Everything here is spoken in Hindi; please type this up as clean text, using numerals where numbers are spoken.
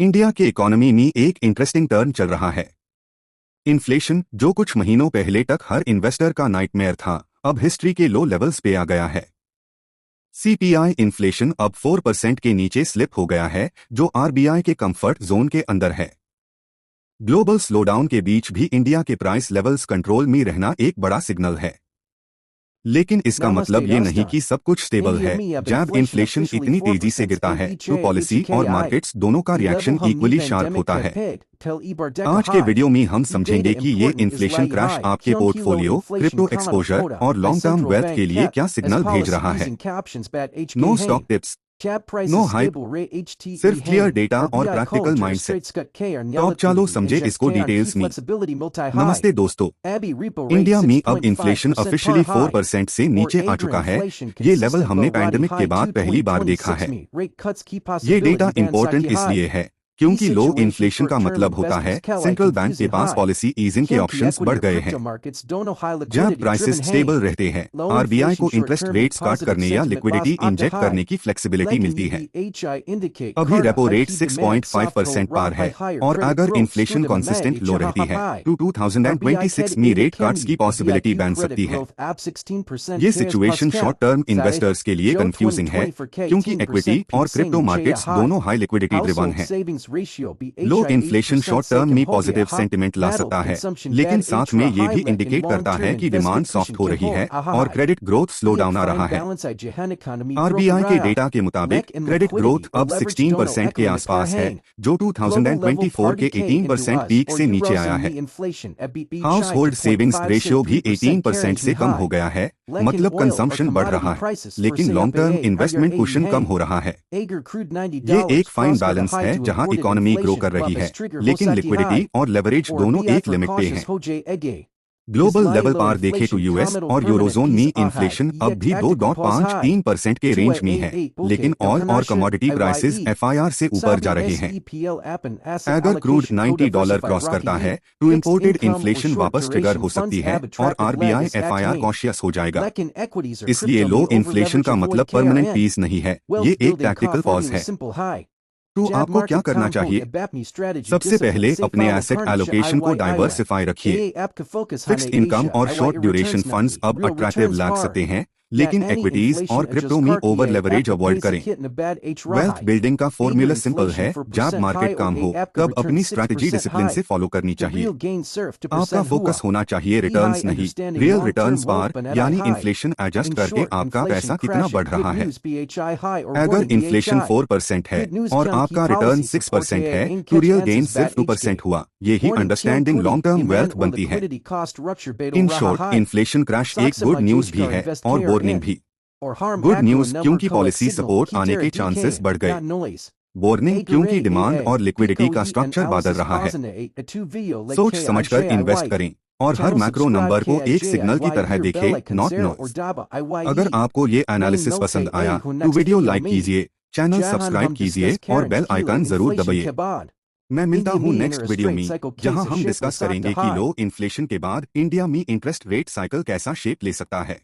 इंडिया के इकोनॉमी में एक इंटरेस्टिंग टर्न चल रहा है। इन्फ्लेशन, जो कुछ महीनों पहले तक हर इन्वेस्टर का नाइटमेयर था, अब हिस्ट्री के लो लेवल्स पे आ गया है। सीपीआई इन्फ्लेशन अब 4% के नीचे स्लिप हो गया है, जो आरबीआई के कंफर्ट जोन के अंदर है। ग्लोबल स्लोडाउन के बीच भी इंडिया के प्राइस लेवल्स कंट्रोल में रहना एक बड़ा सिग्नल है। लेकिन इसका मतलब ये नहीं कि सब कुछ स्टेबल है। जब इन्फ्लेशन इतनी तेजी से गिरता है तो पॉलिसी और मार्केट्स दोनों का रिएक्शन इक्वली शार्प होता है। आज के वीडियो में हम समझेंगे कि ये इन्फ्लेशन क्रैश आपके पोर्टफोलियो, क्रिप्टो एक्सपोजर और लॉन्ग टर्म वेल्थ के लिए क्या सिग्नल भेज रहा है। No stock tips, no hype, सिर्फ क्लियर डेटा और प्रैक्टिकल माइंडसेट। तो अब चलो समझे इसको डिटेल्स में। नमस्ते दोस्तों, इंडिया में अब इन्फ्लेशन ऑफिशियली 4% से नीचे आ चुका है। ये लेवल हमने पैंडेमिक के बाद पहली बार देखा है। ये डेटा इंपॉर्टेंट इसलिए है क्योंकि लो इन्फ्लेशन का मतलब होता है सेंट्रल बैंक के पास पॉलिसी ईजिंग के ऑप्शंस बढ़ गए हैं। जब प्राइसेस स्टेबल रहते हैं, आरबीआई को इंटरेस्ट रेट्स कट करने या लिक्विडिटी इंजेक्ट करने की फ्लेक्सिबिलिटी मिलती है। अभी रेपो रेट 6.5% पार है और अगर इन्फ्लेशन कंसिस्टेंट लो रहती है तो 2026 में रेट कट्स की पॉसिबिलिटी बन सकती है। ये सिचुएशन शॉर्ट टर्म इन्वेस्टर्स के लिए कंफ्यूजिंग है क्योंकि इक्विटी और क्रिप्टो मार्केट्स दोनों हाई लिक्विडिटी ड्रिवन हैं। लो इन्फ्लेशन शॉर्ट टर्म में पॉजिटिव सेंटिमेंट ला सकता है, लेकिन साथ में ये भी इंडिकेट करता है कि डिमांड सॉफ्ट हो रही है और क्रेडिट ग्रोथ स्लो डाउन आ रहा है। आरबीआई के डेटा के मुताबिक क्रेडिट ग्रोथ अब 16% के आसपास है, जो 2024 के 18% पीक से नीचे आया है। हाउस होल्ड सेविंग्स रेशियो भी 18% से कम हो गया है, मतलब कंजम्पशन बढ़ रहा है, लेकिन लॉन्ग टर्म इन्वेस्टमेंट कुशन कम हो रहा है। ये एक फाइन बैलेंस है जहां इकोनॉमी ग्रो कर रही है, लेकिन लिक्विडिटी और लेवरेज दोनों एक लिमिट पे हैं। ग्लोबल लेवल पर देखें तो यूएस और यूरोजोन में इन्फ्लेशन अब भी 2.53% के रेंज में है, लेकिन ऑयल और कमोडिटी प्राइसेस एफआईआर से ऊपर जा रहे हैं। अगर क्रूड $90 क्रॉस करता है तो इंपोर्टेड इन्फ्लेशन वापस ट्रिगर हो सकती है और आरबीआई एफआईआर कॉशियस हो जाएगा। इसलिए लो इन्फ्लेशन का मतलब परमानेंट पीस नहीं है, ये एक टैक्टिकल पॉज है। तो आपको क्या करना चाहिए? सबसे पहले अपने एसेट एलोकेशन को डाइवर्सिफाई रखिए। फिक्स्ड इनकम और शॉर्ट ड्यूरेशन फंड्स अब अट्रैक्टिव लग सकते हैं, लेकिन इक्विटीज और क्रिप्टो में ओवर लेवरेज अवॉइड करें। वेल्थ बिल्डिंग का फॉर्मूला सिंपल है, जब मार्केट काम हो तब अपनी स्ट्रैटेजी डिसिप्लिन से फॉलो करनी चाहिए। आपका फोकस होना चाहिए रिटर्न्स नहीं, रियल रिटर्न्स पर, यानी इन्फ्लेशन एडजस्ट करके आपका पैसा कितना बढ़ रहा है। अगर इन्फ्लेशन 4% है और आपका रिटर्न 6% है तो रियल गेन सिर्फ 2% हुआ। यही अंडरस्टैंडिंग लॉन्ग टर्म वेल्थ बनती है। इन शॉर्ट, इन्फ्लेशन क्रैश एक गुड न्यूज भी है और वार्निंग भी। गुड न्यूज क्योंकि पॉलिसी सपोर्ट आने के चांसेस बढ़ गए। वार्निंग क्योंकि डिमांड और लिक्विडिटी का स्ट्रक्चर बदल रहा है। सोच समझकर इन्वेस्ट करें और हर मैक्रो नंबर को एक सिग्नल की तरह देखें, नॉट नॉइज। अगर आपको ये एनालिसिस पसंद आया तो वीडियो लाइक कीजिए, चैनल सब्सक्राइब कीजिए और बेल आइकन जरूर दबाइए। मैं मिलता हूँ नेक्स्ट वीडियो में, जहां हम डिस्कस करेंगे कि लो इन्फ्लेशन के बाद इंडिया में इंटरेस्ट रेट साइकिल कैसा शेप ले सकता है।